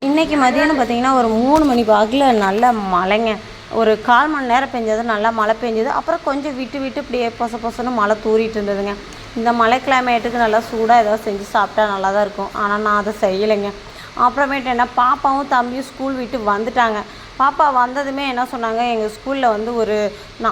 இன்றைக்கி மதியானம் பார்த்திங்கன்னா ஒரு 3 மணி வாக்கில் நல்ல மழைங்க. ஒரு 1/4 மணி நேரம் பெஞ்சது, நல்லா மழை பெஞ்சது. அப்புறம் கொஞ்சம் விட்டு விட்டு இப்படியே பொச பொசன்னு மழை தூறிட்டு இருந்ததுங்க. இந்த மழை கிளைமேட்டுக்கு நல்லா சூடாக ஏதாவது செஞ்சு சாப்பிட்டா நல்லா தான் இருக்கும். ஆனால் நான் அதை செய்யலைங்க. அப்புறமேட்டு என்ன, பாப்பாவும் தம்பியும் ஸ்கூல் விட்டு வந்துட்டாங்க. பாப்பா வந்ததுமே என்ன சொன்னாங்க, எங்கள் ஸ்கூலில் வந்து ஒரு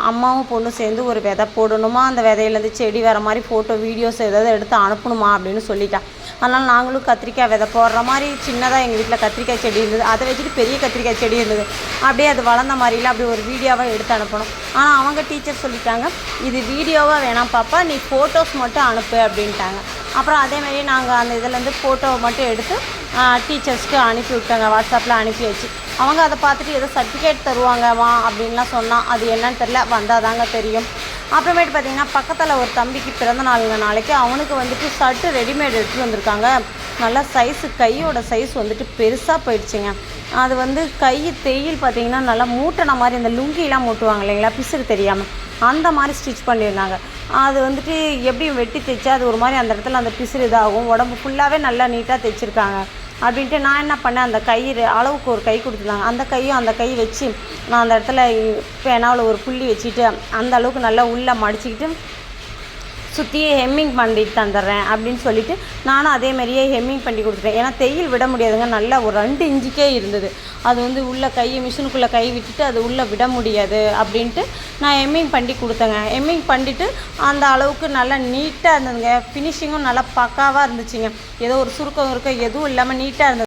அம்மாவும் பொண்ணும் சேர்ந்து ஒரு விதை போடணுமா, அந்த விதையிலேருந்து செடி வர மாதிரி ஃபோட்டோ வீடியோஸ் ஏதாவது எடுத்து அனுப்பணுமா அப்படின்னு சொல்லிட்டான். அதனால் நாங்களும் கத்திரிக்காய் விதை போடுற மாதிரி சின்னதாக எங்கள் வீட்டில் கத்திரிக்காய் செடி இருந்தது. அதை வச்சுட்டு பெரிய கத்திரிக்காய் செடி இருந்தது. அப்படியே அது வளர்ந்த மாதிரிலாம் அப்படி ஒரு வீடியோவாக எடுத்து அனுப்பணும். ஆனால் அவங்க டீச்சர் சொல்லிட்டாங்க, இது வீடியோவாக வேணாம் பாப்பா, நீ ஃபோட்டோஸ் மட்டும் அனுப்பு அப்படின்ட்டாங்க. அப்புறம் அதேமாதிரி நாங்கள் அந்த இதுலேருந்து ஃபோட்டோவை மட்டும் எடுத்து டீச்சர்ஸ்க்கு அனுப்பி விட்டாங்க. வாட்ஸ்அப்பில் அனுப்பி வச்சு அவங்க அதை பார்த்துட்டு ஏதோ சர்டிஃபிகேட் தருவாங்க வா அப்படின்லாம் சொன்னால், அது என்னன்னு தெரில, வந்தால் தாங்க தெரியும். அப்புறமேட்டு பார்த்திங்கன்னா, பக்கத்தில் ஒரு தம்பிக்கு பிறந்த நாளுங்க நாளைக்கு. அவனுக்கு வந்துட்டு ஷர்ட்டு ரெடிமேட் எடுத்துகிட்டு வந்திருக்காங்க. நல்லா சைஸு, கையோட சைஸ் வந்துட்டு பெருசாக போயிடுச்சுங்க. அது வந்து கை தையல் பார்த்திங்கன்னா நல்லா மூட்டின மாதிரி, இந்த லுங்கிலாம் மூட்டுவாங்க இல்லைங்களா, பிசுறு தெரியாமல், அந்த மாதிரி ஸ்டிச் பண்ணியிருந்தாங்க. அது வந்துட்டு எப்படி வெட்டி தைச்சா அது ஒரு மாதிரி அந்த இடத்துல அந்த பிசுறு இதாகும், உடம்பு ஃபுல்லாகவே நல்லா நீட்டாக தைச்சிருக்காங்க அப்படின்ட்டு நான் என்ன பண்ணேன், அந்த கை அளவுக்கு ஒரு கை கொடுத்துருந்தாங்க, அந்த கையும் அந்த கை வச்சு நான் அந்த இடத்துல பேனாவில் ஒரு புள்ளி வச்சுட்டு அந்த அளவுக்கு நல்லா உள்ளே மடிச்சிக்கிட்டு சுற்றி ஹெம்மிங் பண்ணிட்டு தந்துடுறேன் அப்படின்னு சொல்லிவிட்டு நானும் அதேமாதிரியே ஹெம்மிங் பண்ணி கொடுத்துட்டேன். ஏன்னா தையல் விட முடியாதுங்க, நல்லா ஒரு 2 இன்ச்சுக்கே இருந்தது. அது வந்து உள்ளே மிஷினுக்குள்ளே கை விட்டுட்டு அது உள்ளே விட முடியாது அப்படின்ட்டு நான் ஹெம்மிங் பண்ணி கொடுத்தேங்க. ஹெம்மிங் பண்ணிவிட்டு அந்த அளவுக்கு நல்லா நீட்டாக இருந்ததுங்க. ஃபினிஷிங்கும் நல்லா பக்காவாக இருந்துச்சுங்க. ஏதோ ஒரு சுருக்கம் எதுவும் இல்லாமல் நீட்டாக இருந்தது.